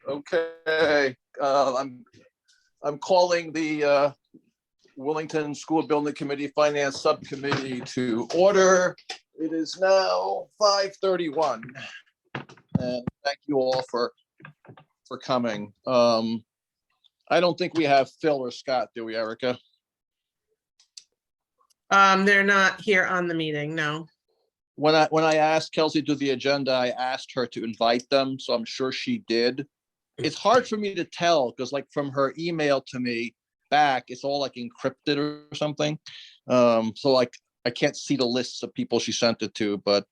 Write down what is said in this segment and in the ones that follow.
Okay, I'm calling the Wellington School Building Committee Finance Subcommittee to order. It is now 5:31, and thank you all for coming. I don't think we have Phil or Scott, do we, Erica? They're not here on the meeting, no. When I asked Kelsey to do the agenda, I asked her to invite them, so I'm sure she did. It's hard for me to tell because, like, from her email to me back, it's all like encrypted or something. So like I can't see the lists of people she sent it to, but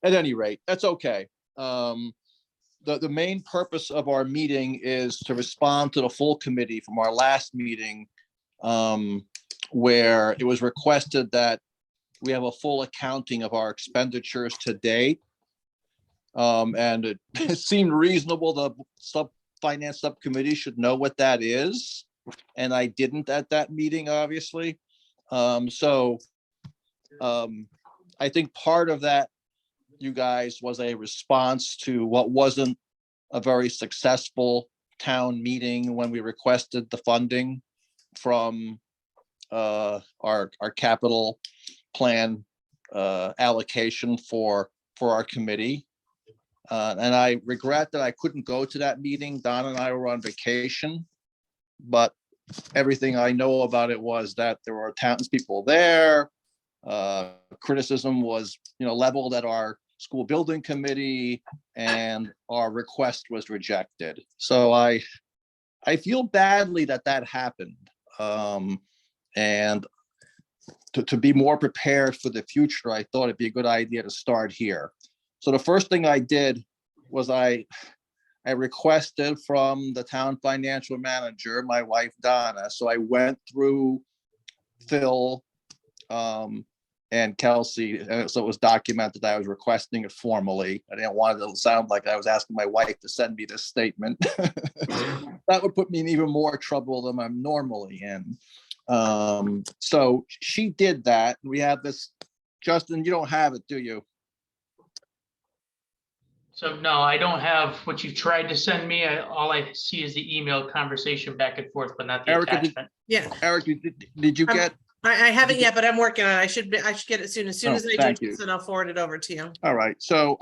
at any rate, that's okay. The main purpose of our meeting is to respond to the full committee from our last meeting, where it was requested that we have a full accounting of our expenditures to date. And it seemed reasonable the finance subcommittee should know what that is. And I didn't at that meeting, obviously. I think part of that, you guys, was a response to what wasn't a very successful town meeting when we requested the funding from our capital plan allocation for our committee. And I regret that I couldn't go to that meeting. Don and I were on vacation, but everything I know about it was that there were townspeople there. Criticism was, leveled at our school building committee, and our request was rejected. So I feel badly that happened. And to be more prepared for the future, I thought it'd be a good idea to start here. So the first thing I did was I requested from the town financial manager, my wife Donna. So I went through Phil and Kelsey, so it was documented that I was requesting it formally. I didn't want it to sound like I was asking my wife to send me this statement. That would put me in even more trouble than I'm normally in. So she did that. We have this. Justin, you don't have it, do you? So no, I don't have what you tried to send me. All I see is the email conversation back and forth, but not the Erica, attachment. Eric, did you get? I haven't yet, but I'm working on it. I should get it soon. As soon as I do, and I'll forward it over to you. All right. So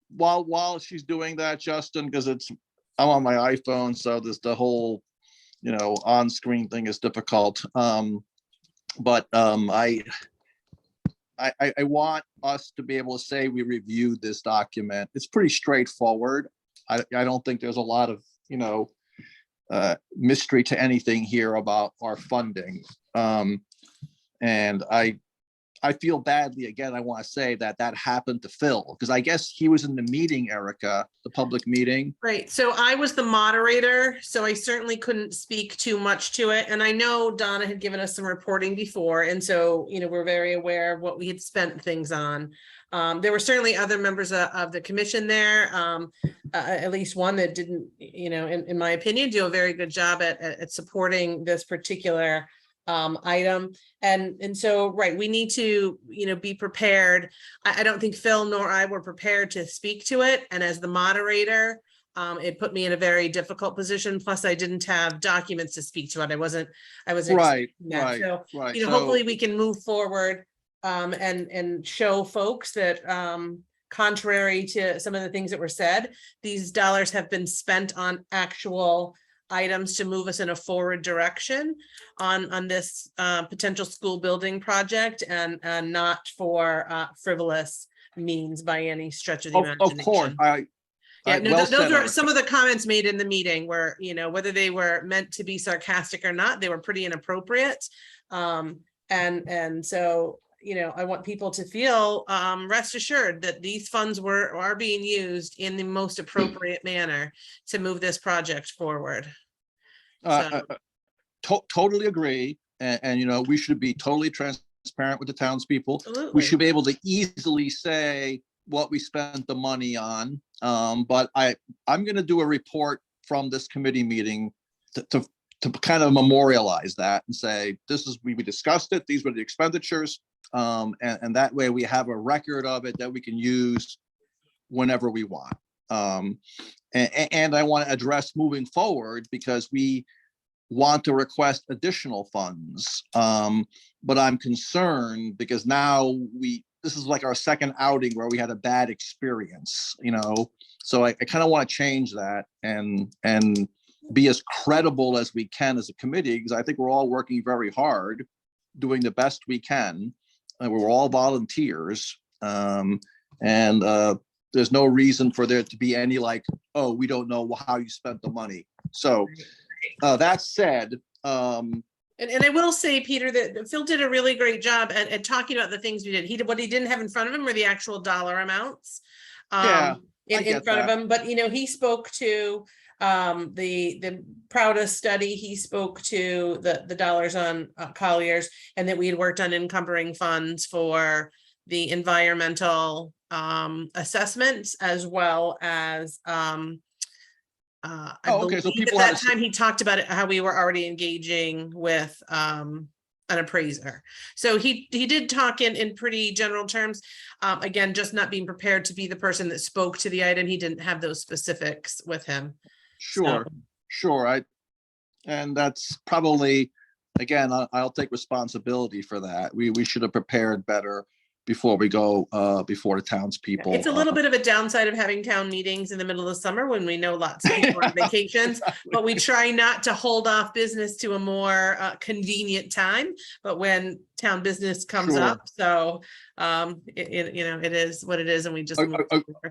while she's doing that, Justin, because I'm on my iPhone, so there's the whole on-screen thing is difficult. But I want us to be able to say we reviewed this document. It's pretty straightforward. I don't think there's a lot of mystery to anything here about our funding. And I feel badly, again, I want to say that happened to Phil, because I guess he was in the meeting, Erica, the public meeting. Right. So I was the moderator, so I certainly couldn't speak too much to it. And I know Donna had given us some reporting before. And so, we're very aware of what we had spent things on. There were certainly other members of the commission there, at least one that didn't, in my opinion, do a very good job at supporting this particular item. And so, right, we need to, be prepared. I don't think Phil nor I were prepared to speak to it. And as the moderator, it put me in a very difficult position. Plus, I didn't have documents to speak to it. I wasn't Right. So, Right. hopefully we can move forward and show folks that contrary to some of the things that were said, these dollars have been spent on actual items to move us in a forward direction on this potential school building project, and not for frivolous means by any stretch of the imagination. Of course. Those are some of the comments made in the meeting where, whether they were meant to be sarcastic or not, they were pretty inappropriate. And so, I want people to feel rest assured that these funds are being used in the most appropriate manner to move this project forward. Totally agree. And we should be totally transparent with the townspeople. Absolutely. We should be able to easily say what we spent the money on. But I'm going to do a report from this committee meeting to kind of memorialize that and say, we discussed it. These were the expenditures. And that way we have a record of it that we can use whenever we want. And I want to address moving forward because we want to request additional funds. But I'm concerned because now this is like our second outing where we had a bad experience, so I kind of want to change that and be as credible as we can as a committee, because I think we're all working very hard, doing the best we can. And we're all volunteers. There's no reason for there to be any oh, we don't know how you spent the money. So that said, and I will say, Peter, that Phil did a really great job at talking about the things we did. What he didn't have in front of him were the actual dollar amounts. In front of him, but he spoke to the proudest study. He spoke to the dollars on Colliers, and that we had worked on encumbering funds for the environmental assessments, as well as so people at that time he talked about how we were already engaging with an appraiser. So he did talk in pretty general terms. Again, just not being prepared to be the person that spoke to the item. He didn't have those specifics with him. Sure. And that's probably, again, I'll take responsibility for that. We should have prepared better before we go before the townspeople. It's a little bit of a downside of having town meetings in the middle of the summer when we know lots of people are on vacations, Exactly. but we try not to hold off business to a more convenient time, but when town business comes Sure. up. So it is what it is, and we just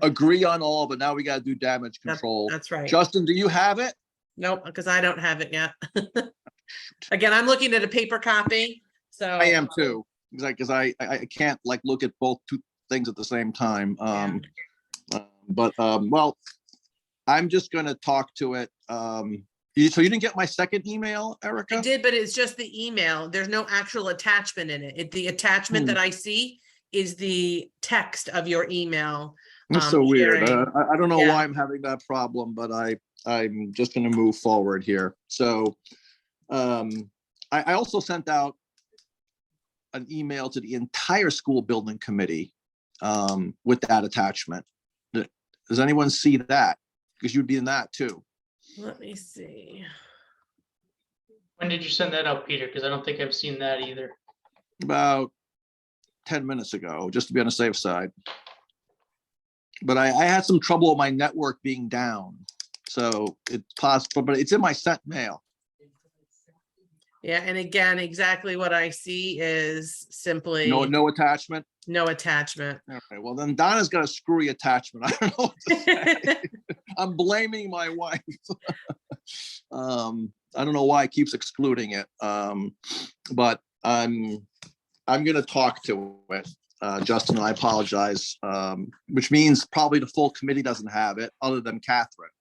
agree on all, but now we got to do damage control. That's right. Justin, do you have it? Nope, because I don't have it yet. Again, I'm looking at a paper copy. So I am too, because I can't look at both two things at the same time. Well, I'm just going to talk to it. So you didn't get my second email, Erica? I did, but it's just the email. There's no actual attachment in it. The attachment that I see is the text of your email. That's so weird. sharing. I don't know why I'm having that problem, but I'm just going to move forward here. So I also sent out an email to the entire school building committee with that attachment. Does anyone see that? Because you'd be in that too. Let me see. When did you send that out, Peter? Because I don't think I've seen that either. About 10 minutes ago, just to be on the safe side. But I had some trouble with my network being down. So it's possible, but it's in my sent mail. Yeah, and again, exactly what I see is simply No attachment. no attachment. Okay, well then Donna's got a screwy attachment. I don't know what to say. I'm blaming my wife. I don't know why it keeps excluding it. But I'm gonna talk to it. Justin, I apologize. Which means probably the full committee doesn't have it, other than Catherine.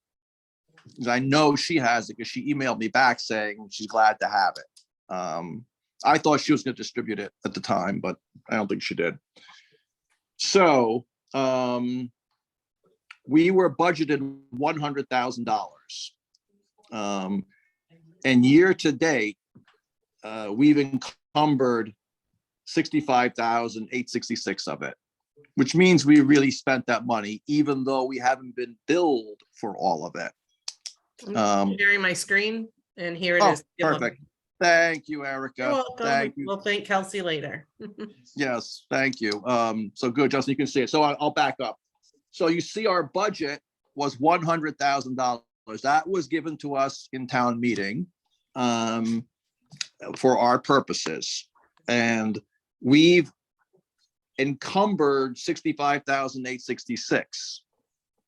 I know she has it because she emailed me back saying she's glad to have it. I thought she was going to distribute it at the time, but I don't think she did. So we were budgeted $100,000. And year to date, we've encumbered 65,866 of it, which means we really spent that money, even though we haven't been billed for all of it. Sharing my screen, and here it is. Perfect. Thank you, Erica. You're welcome. Thank you. We'll thank Kelsey later. Yes, thank you. So good, Justin, you can see it. So I'll back up. So you see our budget was $100,000. That was given to us in town meeting for our purposes. And we've encumbered 65,866,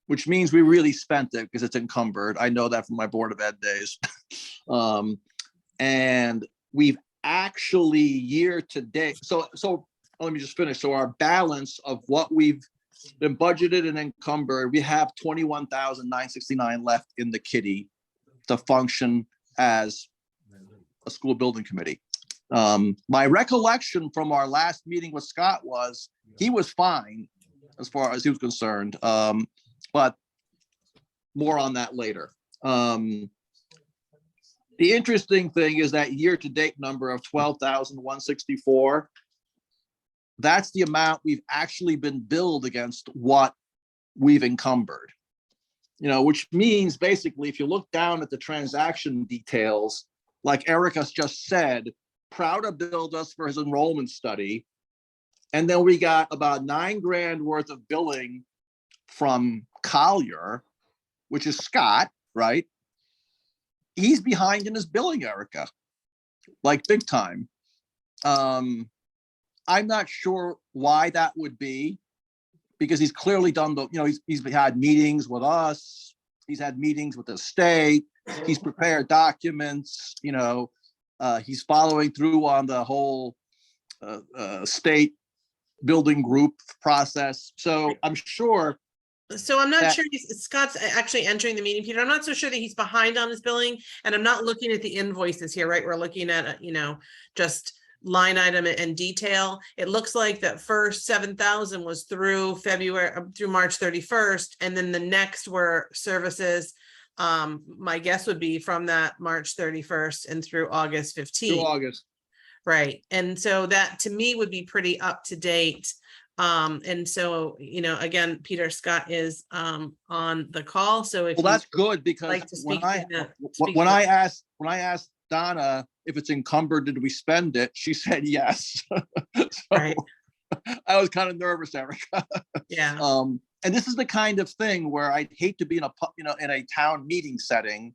which means we really spent it because it's encumbered. I know that from my Board of Ed days. And we've actually year to date. So let me just finish. So our balance of what we've been budgeted and encumbered, we have 21,969 left in the kitty to function as a school building committee. My recollection from our last meeting with Scott was he was fine as far as he was concerned. But more on that later. The interesting thing is that year-to-date number of 12,164. That's the amount we've actually been billed against what we've encumbered. which means basically, if you look down at the transaction details, like Erica just said, Prouda billed us for his enrollment study. And then we got about $9,000 worth of billing from Collier, which is Scott, right? He's behind in his billing, Erica, like big time. I'm not sure why that would be, because he's clearly done he's had meetings with us. He's had meetings with the state. He's prepared documents, he's following through on the whole state building group process. So I'm sure. So I'm not sure Scott's actually entering the meeting, Peter. I'm not so sure that he's behind on his billing, and I'm not looking at the invoices here, right? We're looking at, just line item and detail. It looks like that first 7,000 was through March 31st. And then the next were services. My guess would be from that March 31st and through August 15th. Through August. Right. And so that to me would be pretty up to date. And so, again, Peter Scott is on the call. So if that's good, because like to speak when I asked Donna if it's encumbered, did we spend it? She said yes. So right. I was kind of nervous, Erica. Yeah. And this is the kind of thing where I'd hate to be in a town meeting setting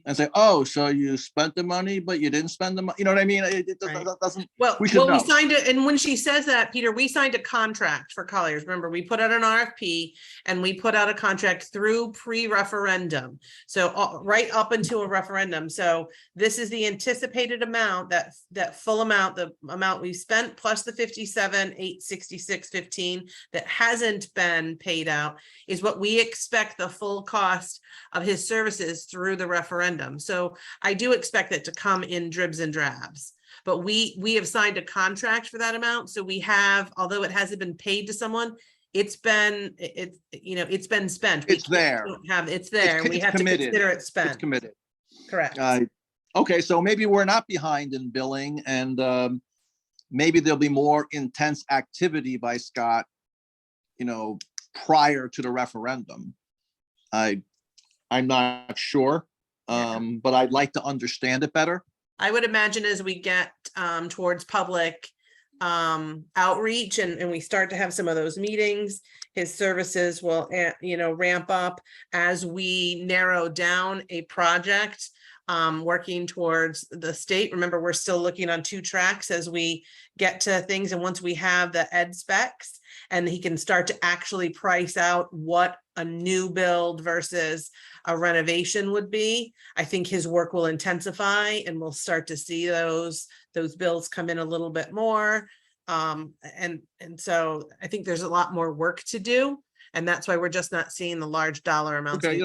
and say, oh, so you spent the money, but you didn't spend the money. You know what I mean? It doesn't. Well, we signed it. And when she says that, Peter, we signed a contract for Colliers. Remember, we put out an RFP and we put out a contract through pre-referendum. So right up until a referendum. So this is the anticipated amount, that full amount, the amount we spent plus the 57,866.15 that hasn't been paid out is what we expect the full cost of his services through the referendum. So I do expect it to come in dribs and drabs, but we have signed a contract for that amount. So we have, although it hasn't been paid to someone, it's been spent. It's there. It's there. We have committed. To consider it spent. It's committed. Correct. Okay, so maybe we're not behind in billing, and maybe there'll be more intense activity by Scott, prior to the referendum. I'm not sure. But I'd like to understand it better. I would imagine as we get towards public outreach and we start to have some of those meetings, his services will, ramp up as we narrow down a project working towards the state. Remember, we're still looking on 2 tracks as we get to things. And once we have the ed specs and he can start to actually price out what a new build versus a renovation would be, I think his work will intensify and we'll start to see those bills come in a little bit more. And so I think there's a lot more work to do. And that's why we're just not seeing the large dollar amounts. Okay,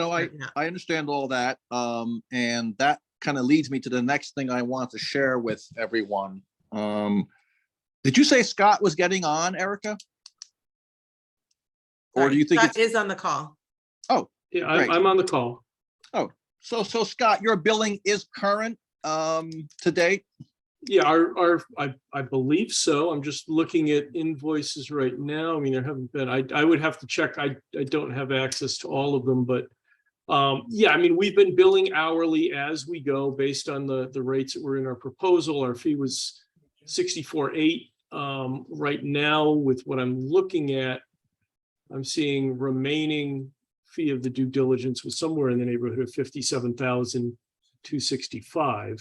I understand all that. And that kind of leads me to the next thing I want to share with everyone. Did you say Scott was getting on, Erica? Or do you think Scott is on the call? Oh, yeah, I'm on the call. Oh, so Scott, your billing is current to date? Yeah, I believe so. I'm just looking at invoices right now. I mean, there haven't been, I would have to check. I don't have access to all of them, but yeah, I mean, we've been billing hourly as we go based on the rates that were in our proposal. Our fee was $64.8. Right now, with what I'm looking at, I'm seeing remaining fee of the due diligence was somewhere in the neighborhood of $57,265.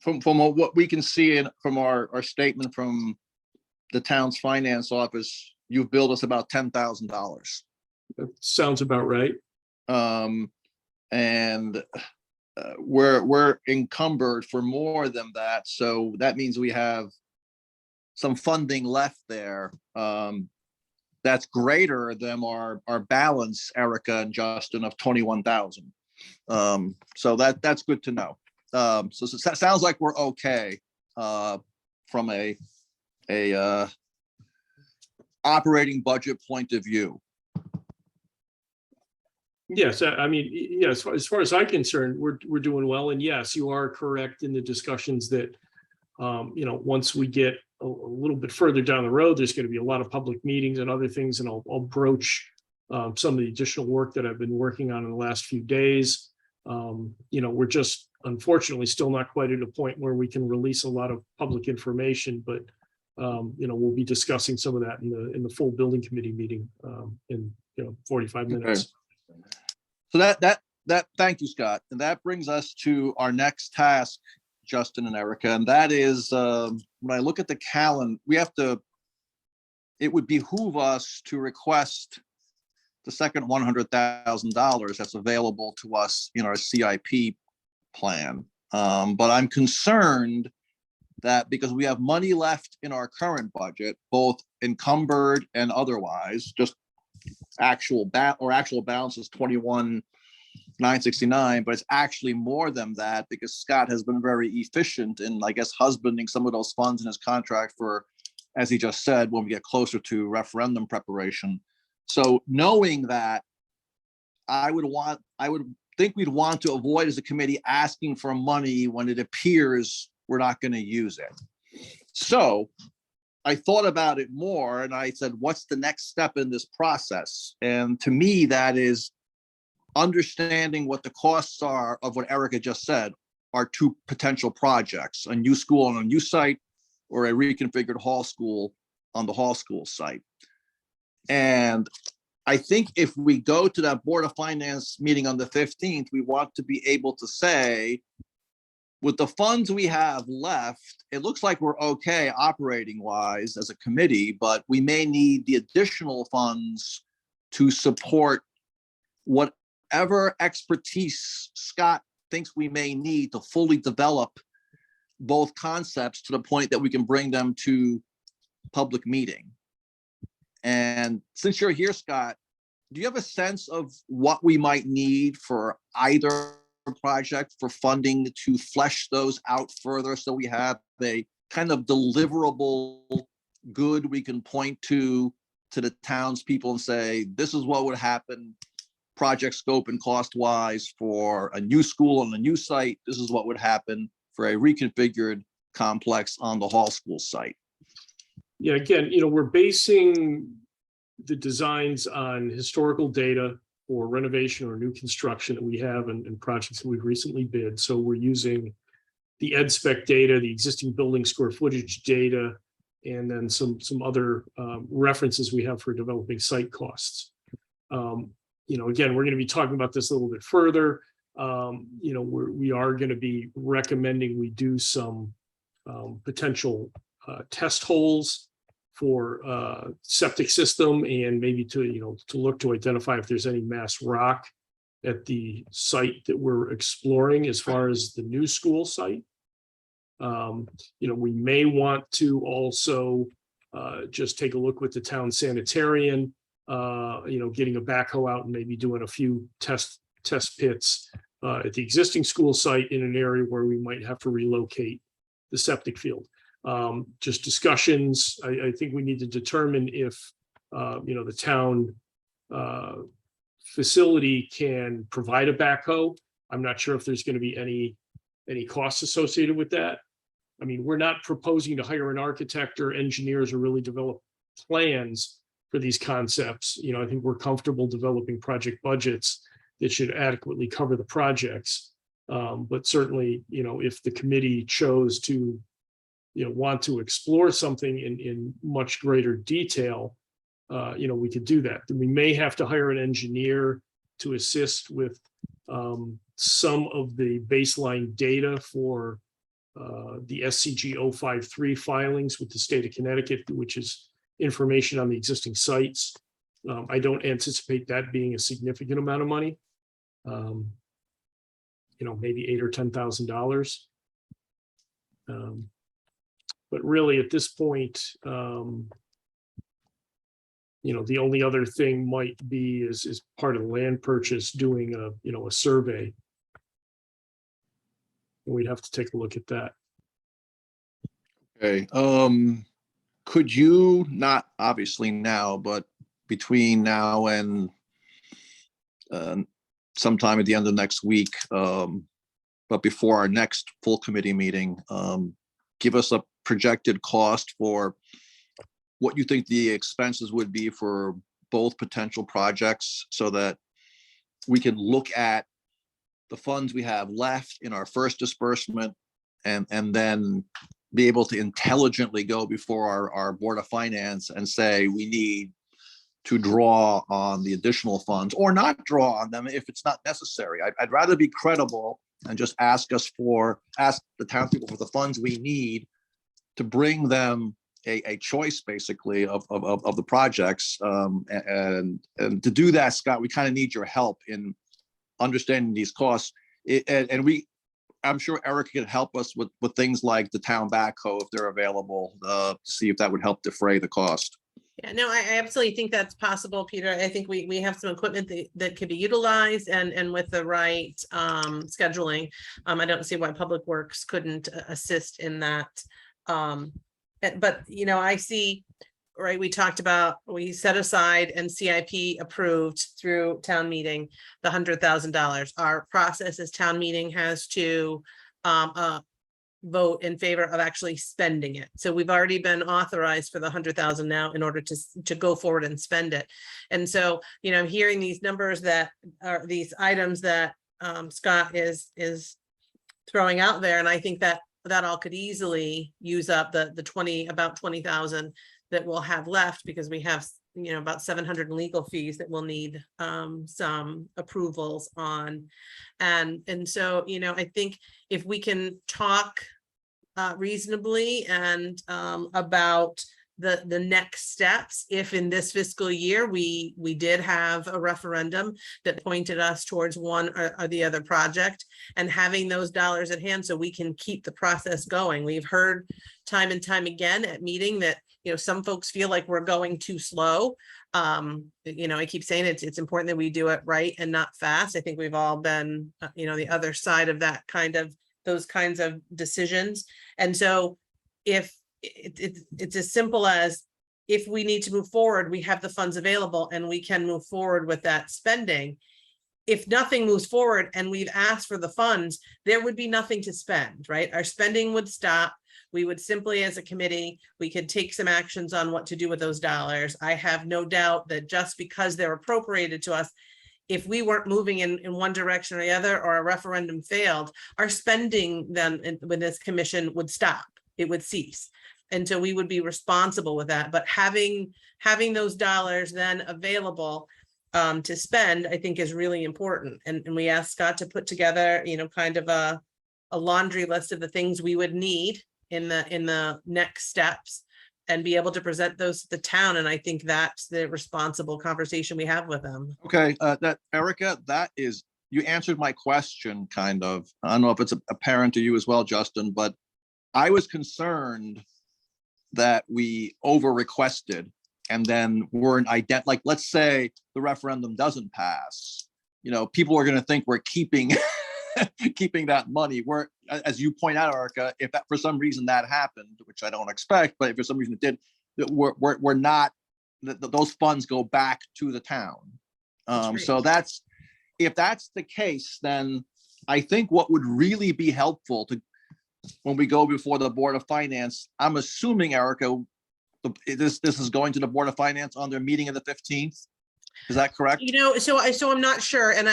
From what we can see from our statement from the town's finance office, you've billed us about $10,000. That sounds about right. And we're encumbered for more than that. So that means we have some funding left there. That's greater than our balance, Erica and Justin, of 21,000. So that's good to know. So it sounds like we're okay from a operating budget point of view. Yes, I mean, yeah, as far as I'm concerned, we're doing well. And yes, you are correct in the discussions that once we get a little bit further down the road, there's going to be a lot of public meetings and other things, and I'll broach some of the additional work that I've been working on in the last few days. We're just unfortunately still not quite at a point where we can release a lot of public information, but we'll be discussing some of that in the full building committee meeting in 45 minutes. Okay. So thank you, Scott. And that brings us to our next task, Justin and Erica, and that is when I look at the calendar, it would behoove us to request the second $100,000 that's available to us in our CIP plan. But I'm concerned that because we have money left in our current budget, both encumbered and otherwise, just actual balance is 21,969, but it's actually more than that because Scott has been very efficient in, I guess, husbanding some of those funds in his contract for, as he just said, when we get closer to referendum preparation. So knowing that, I would think we'd want to avoid as a committee asking for money when it appears we're not going to use it. So I thought about it more and I said, what's the next step in this process? And to me, that is understanding what the costs are of what Erica just said, are two potential projects, a new school on a new site or a reconfigured hall school on the hall school site. And I think if we go to that Board of Finance meeting on the 15th, we want to be able to say, with the funds we have left, it looks like we're okay operating wise as a committee, but we may need the additional funds to support whatever expertise Scott thinks we may need to fully develop both concepts to the point that we can bring them to public meeting. And since you're here, Scott, do you have a sense of what we might need for either project for funding to flesh those out further so we have a kind of deliverable good we can point to the townspeople and say, this is what would happen project scope and cost wise for a new school on a new site. This is what would happen for a reconfigured complex on the hall school site. Yeah, again, we're basing the designs on historical data for renovation or new construction that we have and projects that we've recently bid. So we're using the EdSpec data, the existing building square footage data, and then some other references we have for developing site costs. Again, we're going to be talking about this a little bit further. We are going to be recommending we do some potential test holes for septic system and maybe to look to identify if there's any mass rock at the site that we're exploring as far as the new school site. We may want to also just take a look with the town sanitarian, getting a backhoe out and maybe doing a few test pits at the existing school site in an area where we might have to relocate the septic field. Just discussions. I think we need to determine if the town facility can provide a backhoe. I'm not sure if there's going to be any costs associated with that. I mean, we're not proposing to hire an architect or engineers or really develop plans for these concepts. I think we're comfortable developing project budgets that should adequately cover the projects. But certainly, if the committee chose to want to explore something in much greater detail, we could do that. We may have to hire an engineer to assist with some of the baseline data for the SCG 053 filings with the state of Connecticut, which is information on the existing sites. I don't anticipate that being a significant amount of money. Maybe $8,000 or $10,000. But really, at this point, the only other thing might be is part of the land purchase doing a survey. And we'd have to take a look at that. Okay. Could you, not obviously now, but between now and sometime at the end of next week, but before our next full committee meeting, give us a projected cost for what you think the expenses would be for both potential projects so that we can look at the funds we have left in our first disbursement and then be able to intelligently go before our Board of Finance and say, we need to draw on the additional funds or not draw on them if it's not necessary. I'd rather be credible and just ask the townspeople for the funds we need to bring them a choice basically of the projects. And to do that, Scott, we kind of need your help in understanding these costs. I'm sure Eric can help us with things like the town backhoe if they're available, to see if that would help defray the cost. Yeah, no, I absolutely think that's possible, Peter. I think we have some equipment that could be utilized and with the right scheduling. I don't see why Public Works couldn't assist in that. But, you know, I see, right, we talked about, we set aside and CIP approved through town meeting, the $100,000. Our process as town meeting has to vote in favor of actually spending it. So we've already been authorized for the 100,000 now in order to go forward and spend it. And so, you know, hearing these numbers that are these items that Scott is throwing out there, and I think that all could easily use up the about 20,000 that we'll have left, because we have, you know, about 700 in legal fees that we'll need some approvals on. And so, you know, I think if we can talk reasonably and about the next steps, if in this fiscal year we did have a referendum that pointed us towards one or the other project, and having those dollars at hand so we can keep the process going. We've heard time and time again at meeting that, you know, some folks feel like we're going too slow. You know, I keep saying it's important that we do it right and not fast. I think we've all been, you know, the other side of those kinds of decisions. And so if it's as simple as, if we need to move forward, we have the funds available and we can move forward with that spending. If nothing moves forward and we've asked for the funds, there would be nothing to spend, right? Our spending would stop. We would simply, as a committee, we could take some actions on what to do with those dollars. I have no doubt that just because they're appropriated to us, if we weren't moving in one direction or the other, or a referendum failed, our spending then with this commission would stop. It would cease. And so we would be responsible with that. But having those dollars then available to spend, I think, is really important. And we asked Scott to put together, you know, kind of a laundry list of the things we would need in the next steps, and be able to present those to the town. And I think that's the responsible conversation we have with them. Okay, Erica, you answered my question, kind of. I don't know if it's apparent to you as well, Justin, but I was concerned that we over requested and then weren't like, let's say the referendum doesn't pass, you know, people are going to think we're keeping that money. We're, as you point out, Erica, if that for some reason that happened, which I don't expect, but if for some reason it did, we're not, those funds go back to the town. So if that's the case, then I think what would really be helpful when we go before the Board of Finance, I'm assuming, Erica, this is going to the Board of Finance on their meeting of the 15th. Is that correct? You know, so I'm not sure. And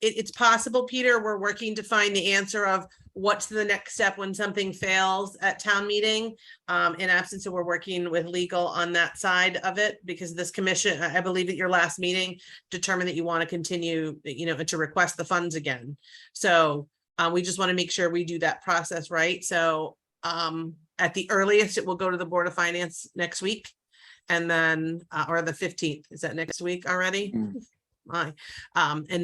it's possible, Peter, we're working to find the answer of what's the next step when something fails at town meeting. In absence, so we're working with legal on that side of it, because this commission, I believe at your last meeting, determined that you want to continue, you know, to request the funds again. So we just want to make sure we do that process right. So at the earliest, it will go to the Board of Finance next week. And then, or the 15th, is that next week already? And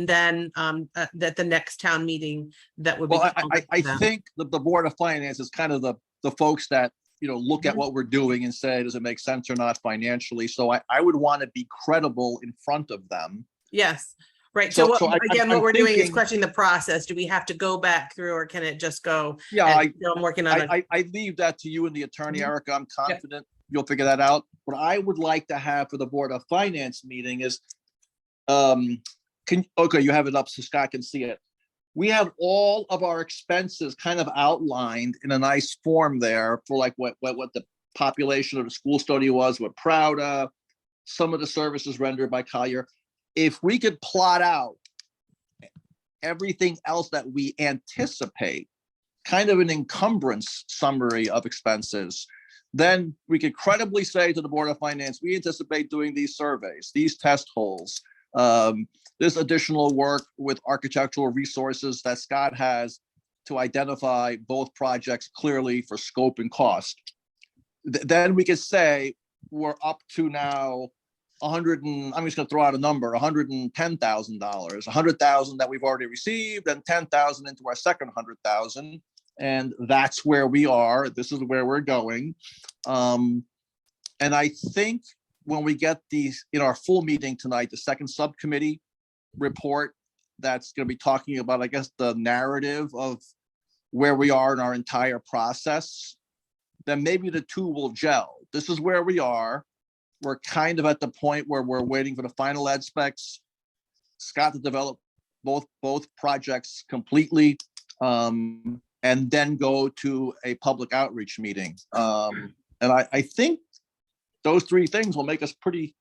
then that the next town meeting that would be. Well, I think that the Board of Finance is kind of the folks that, you know, look at what we're doing and say, does it make sense or not financially? So I would want to be credible in front of them. Yes. Right. So What I'm we're doing is thinking- questioning the process. Do we have to go back through, or can it just go? Yeah, I'm working on it. I leave that to you and the attorney, Erica. I'm confident you'll figure that out. What I would like to have for the Board of Finance meeting is, okay, you have it up so Scott can see it. we have all of our expenses kind of outlined in a nice form there for like what the population of the school study was, what Prouda, some of the services rendered by Collier. If we could plot out everything else that we anticipate, kind of an encumbrance summary of expenses, then we could credibly say to the Board of Finance, we anticipate doing these surveys, these test holes, this additional work with architectural resources that Scott has to identify both projects clearly for scope and cost. Then we could say we're up to now 100 and I'm just going to throw out a number, $110,000, 100,000 that we've already received, and 10,000 into our second 100,000. And that's where we are. This is where we're going. And I think when we get these in our full meeting tonight, the second subcommittee report, that's going to be talking about, I guess, the narrative of where we are in our entire process, then maybe the two will gel. This is where we are. We're kind of at the point where we're waiting for the final ed specs, Scott to develop both projects completely, and then go to a public outreach meeting. And I think those three things will make us pretty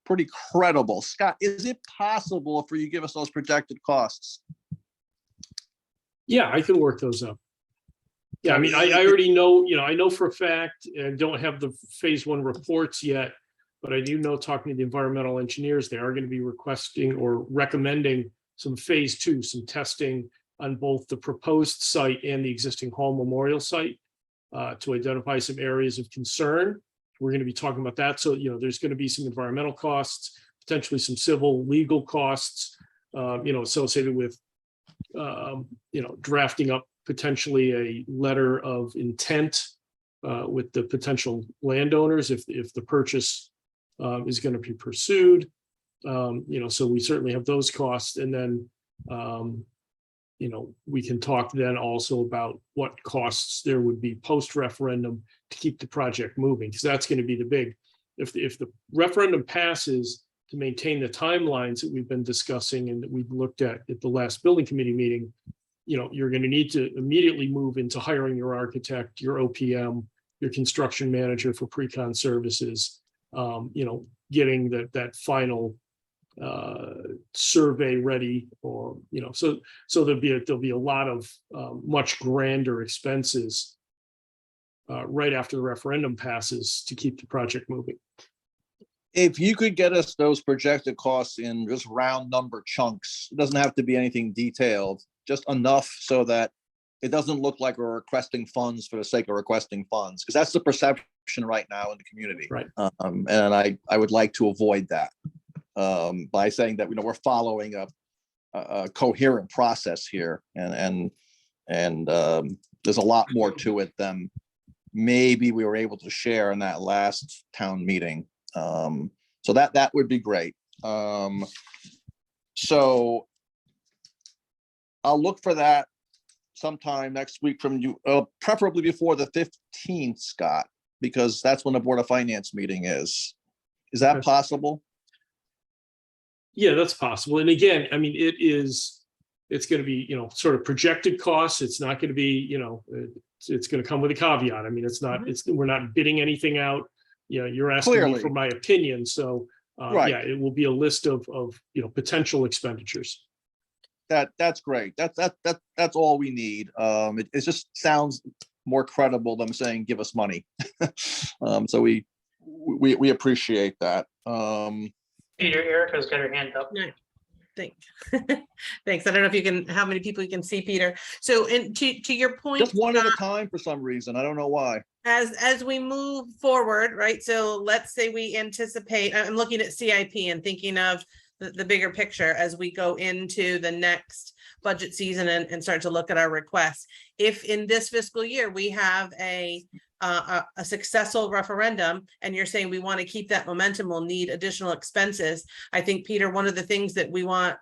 credible. Scott, is it possible for you to give us those projected costs? Yeah, I can work those up. Yeah, I mean, I already know, I know for a fact, and don't have the phase one reports yet, but I do know, talking to the environmental engineers, they are going to be requesting or recommending some phase two, some testing on both the proposed site and the existing Hall Memorial site to identify some areas of concern. We're going to be talking about that. So, there's going to be some environmental costs, potentially some civil legal costs, associated with, drafting up potentially a letter of intent with the potential landowners if the purchase is going to be pursued. So we certainly have those costs. And then, we can talk then also about what costs there would be post-referendum to keep the project moving, because that's going to be the big, if the referendum passes, to maintain the timelines that we've been discussing and that we've looked at the last building committee meeting, you're going to need to immediately move into hiring your architect, your OPM, your construction manager for pre-con services, getting that final survey ready, or so there'll be a lot of much grander expenses right after the referendum passes to keep the project moving. If you could get us those projected costs in just round number chunks, it doesn't have to be anything detailed, just enough so that it doesn't look like we're requesting funds for the sake of requesting funds, because that's the perception right now in the community. Right. And I would like to avoid that by saying that we're following a coherent process here, and there's a lot more to it than maybe we were able to share in that last town meeting. So that would be great. So I'll look for that sometime next week from you, preferably before the 15th, Scott, because that's when the Board of Finance meeting is. Is that possible? Yeah, that's possible. And again, I mean, it's going to be, sort of projected costs. It's not going to be, it's going to come with a caveat. I mean, we're not bidding anything out. You're asking me for my opinion. So right. Yeah, it will be a list of potential expenditures. That's great. That's all we need. It just sounds more credible than saying, give us money. So we appreciate that. Peter, Erica's got her hand up. Thanks. Thanks. I don't know how many people you can see, Peter. So, and to your point, just one at a time for some reason. I don't know why. As we move forward, right? So let's say we anticipate, I'm looking at CIP and thinking of the bigger picture as we go into the next budget season and start to look at our requests. If in this fiscal year we have a successful referendum and you're saying we want to keep that momentum, we'll need additional expenses. I think, Peter, one of the things that we want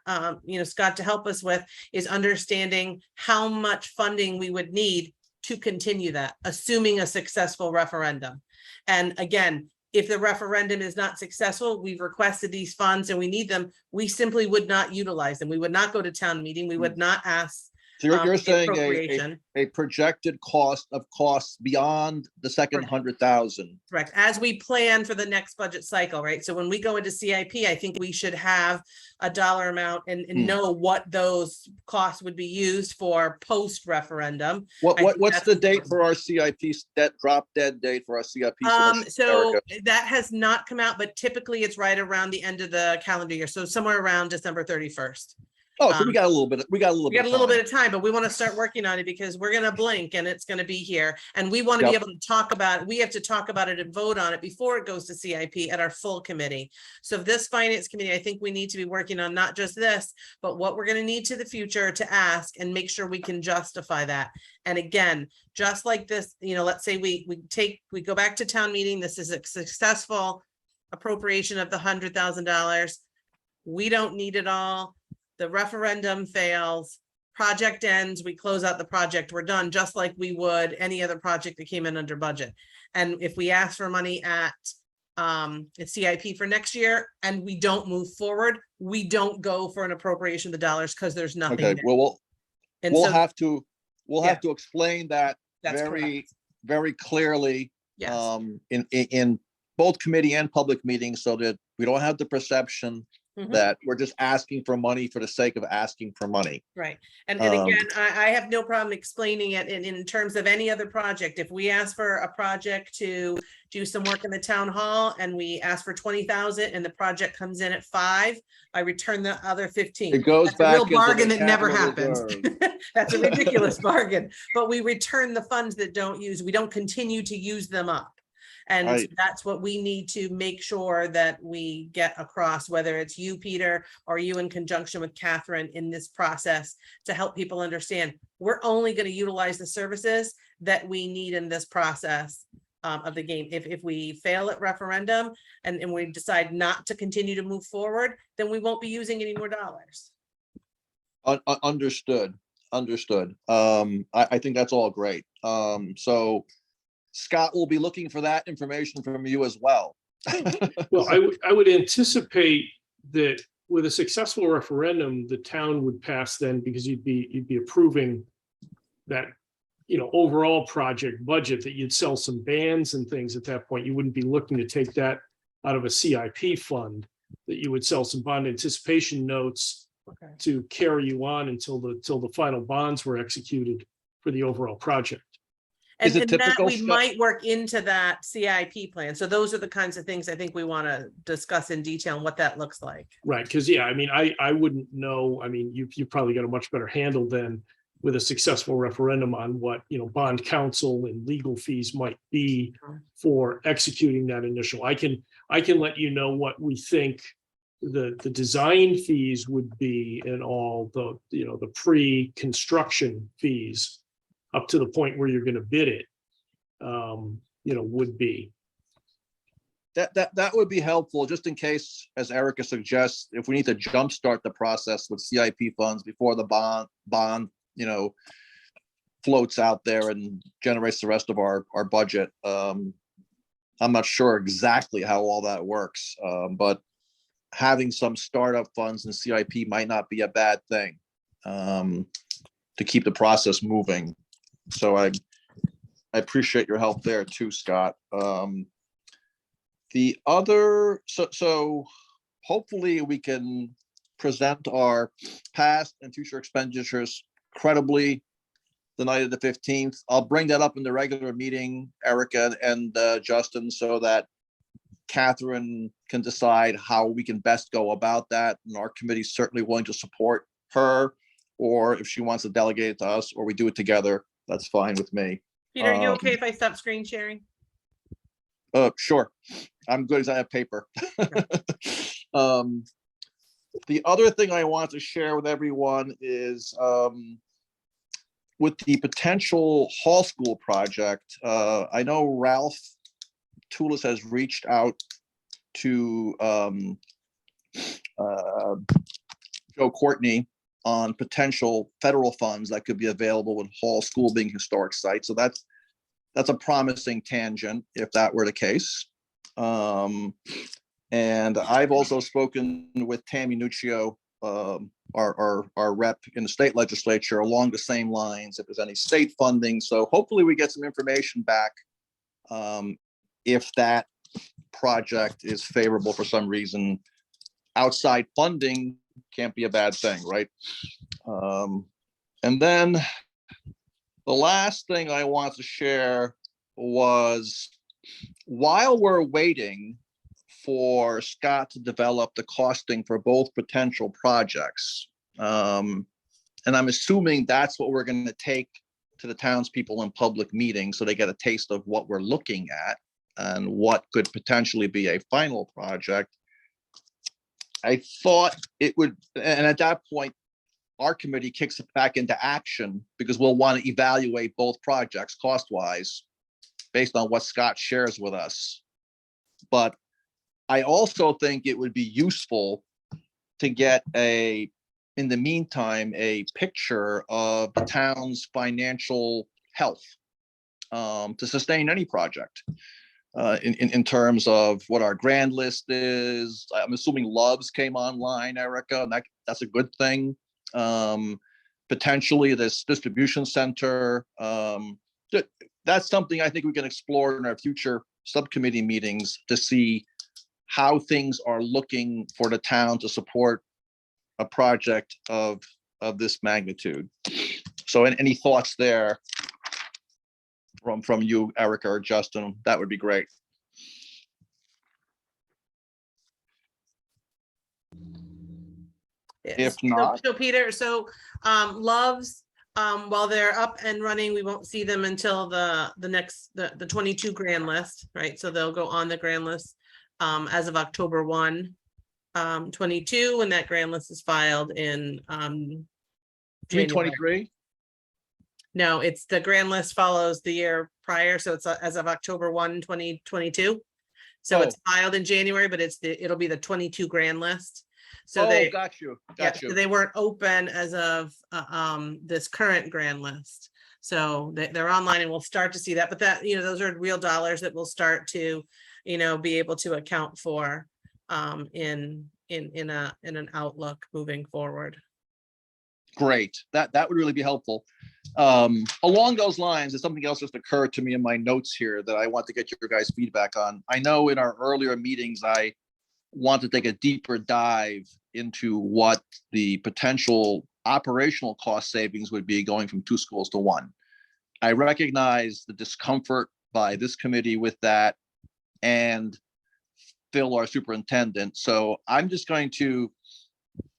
Scott to help us with is understanding how much funding we would need to continue that, assuming a successful referendum. And again, if the referendum is not successful, we've requested these funds and we need them, we simply would not utilize them. We would not go to town meeting. We would not ask So you're the saying appropriation. a projected costs beyond the second Correct. 100,000. Correct, as we plan for the next budget cycle, right? So when we go into CIP, I think we should have a dollar amount and know what those costs would be used for post-referendum. I think What's that's the date important. for our CIP, that drop dead date for our CIP? submission, So Erica? that has not come out, but typically it's right around the end of the calendar year, so somewhere around December 31st. Oh, so we got a little bit, we got a little We got bit a little of time. bit of time, but we want to start working on it because we're gonna blink and it's gonna be here. And we want to be Yep. able to talk about it. We have to talk about it and vote on it before it goes to CIP at our full committee. So this finance committee, I think we need to be working on not just this, but what we're gonna need to the future to ask and make sure we can justify that. And again, just like this, let's say we go back to town meeting, this is a successful appropriation of the $100,000. We don't need it all. The referendum fails, project ends, we close out the project, we're done, just like we would any other project that came in under budget. And if we ask for money at CIP for next year and we don't move forward, we don't go for an appropriation of the dollars because there's nothing Okay, there. well, And we'll so have to Yeah. explain that that's very, correct. very clearly Yes. in both committee and public meetings, so that we don't have the perception Mhm. that we're just asking for money for the sake of asking for money. Right. And Um, again, I have no problem explaining it in terms of any other project. If we ask for a project to do some work in the town hall and we ask for 20,000 and the project comes in at 5, I return the other 15. It goes That's a real back into the bargain that never capital happens. reserve. That's a ridiculous bargain, but we return the funds that don't use, we don't continue to use them up. And Right. that's what we need to make sure that we get across, whether it's you, Peter, or you in conjunction with Catherine in this process to help people understand, we're only going to utilize the services that we need in this process of the game. If we fail at referendum and we decide not to continue to move forward, then we won't be using any more dollars. Understood. I think that's all great. So Scott will be looking for that information from you as well. Well, I would anticipate that with a successful referendum, the town would pass then because you'd be approving that, overall project budget, that you'd sell some bands and things at that point. You wouldn't be looking to take that out of a CIP fund, that you would sell some bond anticipation notes Okay. to carry you on until the final bonds were executed for the overall project. And, Is it and that typical, we Scott? might work into that CIP plan. So those are the kinds of things I think we want to discuss in detail and what that looks like. Right, because I wouldn't know, you probably got a much better handle than with a successful referendum on what, bond counsel and legal fees might be for executing that initial. I can let you know what we think the design fees would be and all the pre-construction fees up to the point where you're going to bid it, would be. That would be helpful, just in case, as Erica suggests, if we need to jumpstart the process with CIP funds before the bond, floats out there and generates the rest of our budget. I'm not sure exactly how all that works, but having some startup funds in CIP might not be a bad thing to keep the process moving. So I appreciate your help there too, Scott. The other, so hopefully we can present our past and future expenditures credibly the night of the 15th. I'll bring that up in the regular meeting, Erica and Justin, so that Catherine can decide how we can best go about that. And our committee is certainly willing to support her, or if she wants to delegate it to us, or we do it together, that's fine with me. Peter, are you okay if I stop screen sharing? Sure. I'm good as I have paper. The other thing I want to share with everyone is with the potential hall school project. I know Ralph Toulis has reached out to Joe Courtney on potential federal funds that could be available with Hall School being historic site. So that's a promising tangent if that were the case. And I've also spoken with Tammy Nuccio our rep in the state legislature along the same lines, if there's any state funding. So hopefully we get some information back if that project is favorable for some reason. Outside funding can't be a bad thing, right? And then the last thing I want to share was, while we're waiting for Scott to develop the costing for both potential projects, and I'm assuming that's what we're going to take to the townspeople in public meetings so they get a taste of what we're looking at and what could potentially be a final project. I thought it would, and at that point, our committee kicks it back into action because we'll want to evaluate both projects cost-wise based on what Scott shares with us. But I also think it would be useful to get in the meantime, a picture of the town's financial health to sustain any project. In terms of what our grand list is. I'm assuming Loves came online, Erica, and that's a good thing. Potentially this distribution center. That's something I think we can explore in our future subcommittee meetings to see how things are looking for the town to support a project of this magnitude. So any thoughts there from you, Erica or Justin? That would be great. If not, so Peter, Loves, while they're up and running, we won't see them until the next 22 grand list, right? So they'll go on the grand list as of October 1, 22, when that grand list is filed in 323. No, it's the grand list follows the year prior, so it's as of October 1, 2022. So it's filed in January, but it'll be the 22 grand list. So got you. So they weren't open as of this current grand list. So they're online and we'll start to see that, but that, those are real dollars that we'll start to, be able to account for in an outlook moving forward. Great. That would really be helpful. Along those lines, there's something else just occurred to me in my notes here that I want to get your guys' feedback on. I know in our earlier meetings, I want to take a deeper dive into what the potential operational cost savings would be going from 2 schools to 1. I recognize the discomfort by this committee with that and Phil, our superintendent. So I'm just going to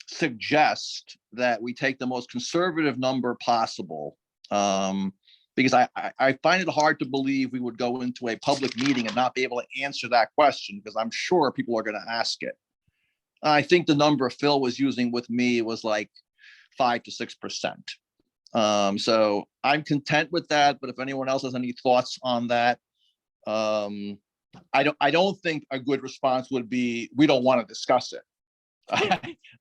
suggest that we take the most conservative number possible, because I find it hard to believe we would go into a public meeting and not be able to answer that question, because I'm sure people are going to ask it. I think the number Phil was using with me was like 5 to 6%. So I'm content with that, but if anyone else has any thoughts on that, I don't think a good response would be, we don't want to discuss it.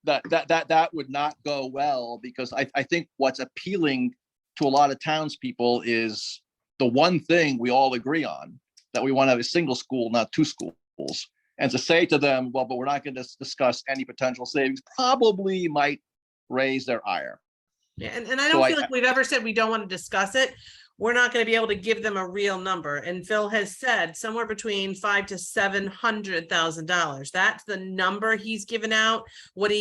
that would not go well, because I think what's appealing to a lot of townspeople is the one thing we all agree on, that we want to have a single school, not 2 schools. And to say to them, well, but we're not going to discuss any potential savings, probably might raise their ire. Yeah, and I don't feel like we've ever said we don't want to discuss it. We're not going to be able to give them a real number. And Phil has said somewhere between $500,000 to $700,000. That's the number he's given out. What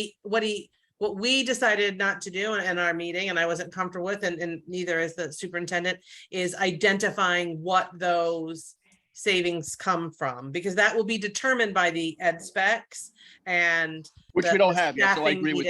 we decided not to do in our meeting, and I wasn't comfortable with, and neither is the superintendent, is identifying what those savings come from, because that will be determined by the ed specs and which we don't have yet. So I agree with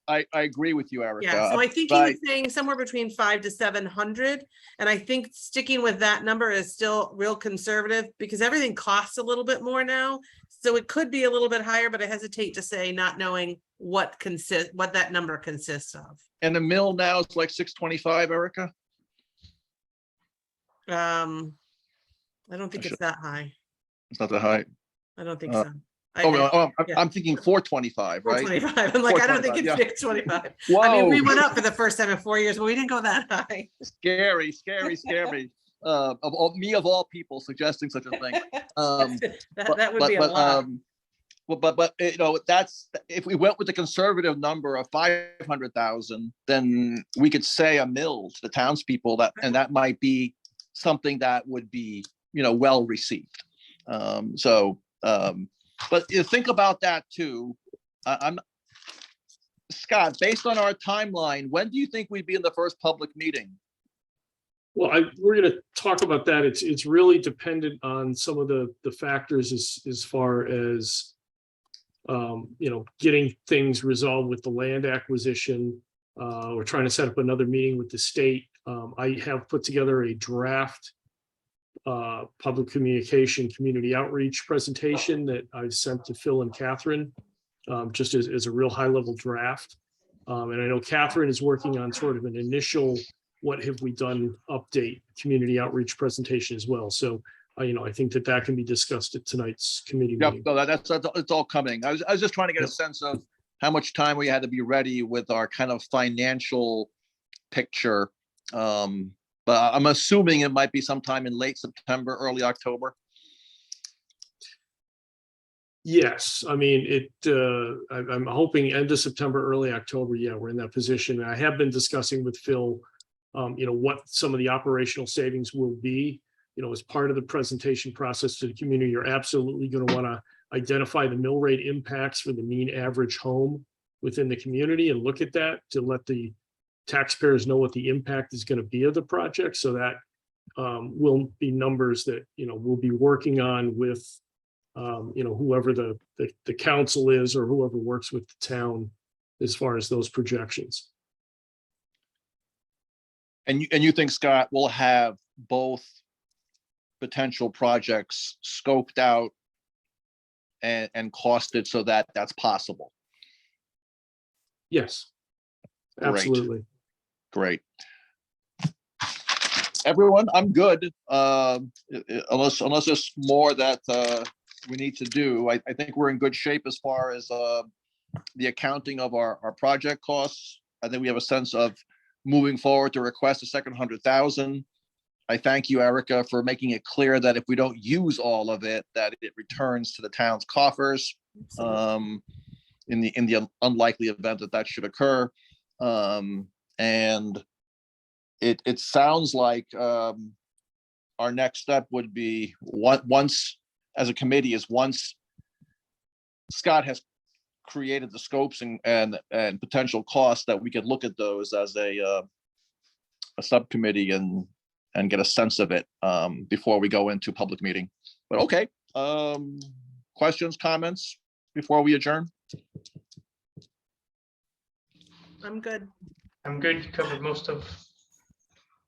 I agree with you, Erica. Yeah, so I think he was saying somewhere between 500 to 700, and I think sticking with that number is still real conservative, because everything costs a little bit more now. So it could be a little bit higher, but I hesitate to say, not knowing what that number consists of. And the mill now is like 625, Erica. I don't think it's that high. It's not that high. I don't think so. I'm thinking 425, right? 425. I'm like, I don't think it's 625. Whoa. I mean, we went up for the first time in 4 years, but we didn't go that high. Scary. Of all people suggesting such a thing. That would be a lot. Well, but you know, that's, if we went with the conservative number of 500,000, then we could say a mill to the townspeople, that, and that might be something that would be, you know, well received. But you think about that too. I'm Scott, based on our timeline, when do you think we'd be in the first public meeting? Well, we're going to talk about that. It's really dependent on some of the factors as far as, you know, getting things resolved with the land acquisition. We're trying to set up another meeting with the state. I have put together a draft public communication, community outreach presentation that I've sent to Phil and Catherine, just as a real high level draft. And I know Catherine is working on sort of an initial what have we done update community outreach presentation as well. So, you know, I think that can be discussed at tonight's committee Yep, meeting. no, that's it's all coming. I was just trying to get a sense of how much time we had to be ready with our kind of financial picture. But I'm assuming it might be sometime in late September, early October. Yes, I mean, I'm hoping end of September, early October. Yeah, we're in that position. I have been discussing with Phil, you know, what some of the operational savings will be, you know, as part of the presentation process to the community. You're absolutely going to want to identify the mill rate impacts for the mean average home within the community and look at that to let the taxpayers know what the impact is going to be of the project. So that will be numbers that, you know, we'll be working on with, you know, whoever the council is or whoever works with the town as far as those projections. And you think, Scott, we'll have both potential projects scoped out and costed so that that's possible? Yes, Great. absolutely. Great. Everyone, I'm good. Unless there's more that we need to do. I think we're in good shape as far as the accounting of our project costs. I think we have a sense of moving forward to request a second 100,000. I thank you, Erica, for making it clear that if we don't use all of it, that it returns to the town's coffers. In the unlikely event that should occur. And it sounds like our next step would be once as a committee is once Scott has created the scopes and potential costs, that we could look at those as a subcommittee and get a sense of it before we go into public meeting. But okay, questions, comments before we adjourn? I'm good. I'm good. You covered most of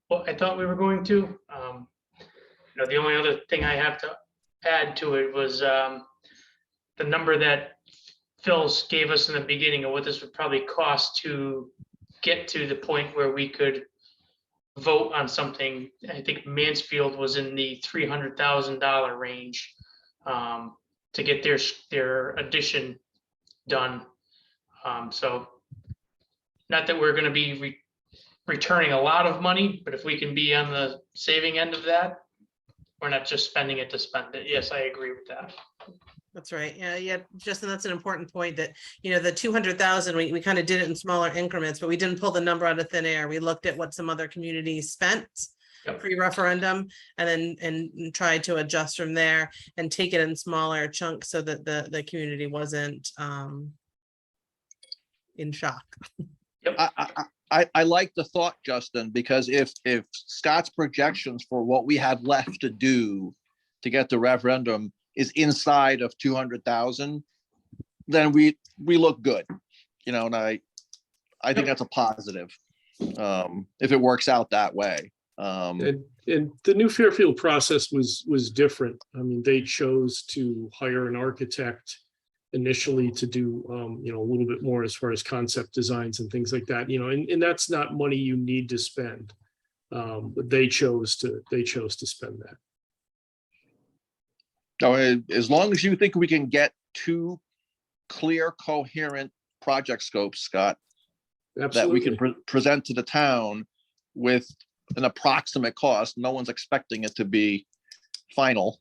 what I thought we were going to. You know, the only other thing I have to add to it was the number that Phil gave us in the beginning of what this would probably cost to get to the point where we could vote on something. I think Mansfield was in the $300,000 range to get their addition done. So not that we're going to be returning a lot of money, but if we can be on the saving end of that, we're not just spending it to spend it. Yes, I agree with that. That's right. Yeah, Justin, that's an important point that, you know, the 200,000, we kind of did it in smaller increments, but we didn't pull the number out of thin air. We looked at what some other communities spent pre-referendum and tried to adjust from there and take it in smaller chunks so that the community wasn't in shock. I like the thought, Justin, because if Scott's projections for what we have left to do to get the referendum is inside of 200,000, then we look good, you know, and I think that's a positive if it works out that way. And the new Fairfield process was different. I mean, they chose to hire an architect initially to do, you know, a little bit more as far as concept designs and things like that, you know, and that's not money you need to spend. But they chose to spend that. No, as long as you think we can get two clear, coherent project scopes, Scott, Absolutely. that we can present to the town with an approximate cost. No one's expecting it to be final.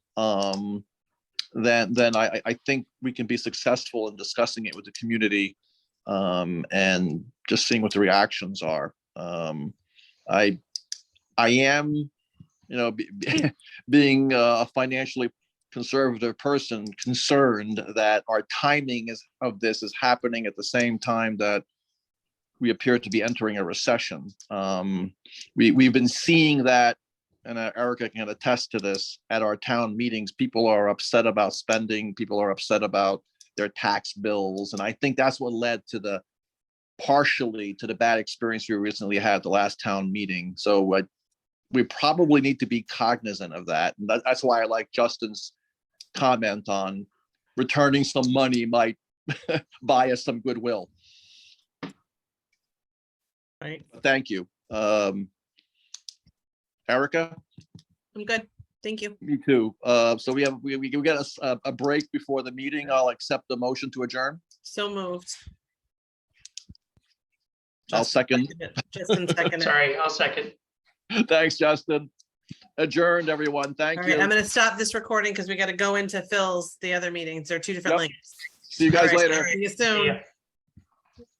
then I think we can be successful in discussing it with the community, and just seeing what the reactions are. I am, being a financially conservative person, concerned that our timing of this is happening at the same time that we appear to be entering a recession. We've been seeing that, and Erica can attest to this, at our town meetings. People are upset about spending. People are upset about their tax bills. And I think that's what led to partially to the bad experience we recently had at the last town meeting. So we probably need to be cognizant of that. And that's why I like Justin's comment on returning some money might buy us some goodwill. Right. Thank you. Erica? I'm good. Thank you. Me too. So we get a break before the meeting. I'll accept the motion to adjourn. So moved. I'll second. Justin seconded. Sorry, I'll second. Thanks, Justin. Adjourned, everyone. Thank All you. right, I'm gonna stop this recording because we got to go into Phil's, the other meetings. There are two different Yep. links. See you guys All right, later. See you See soon. ya.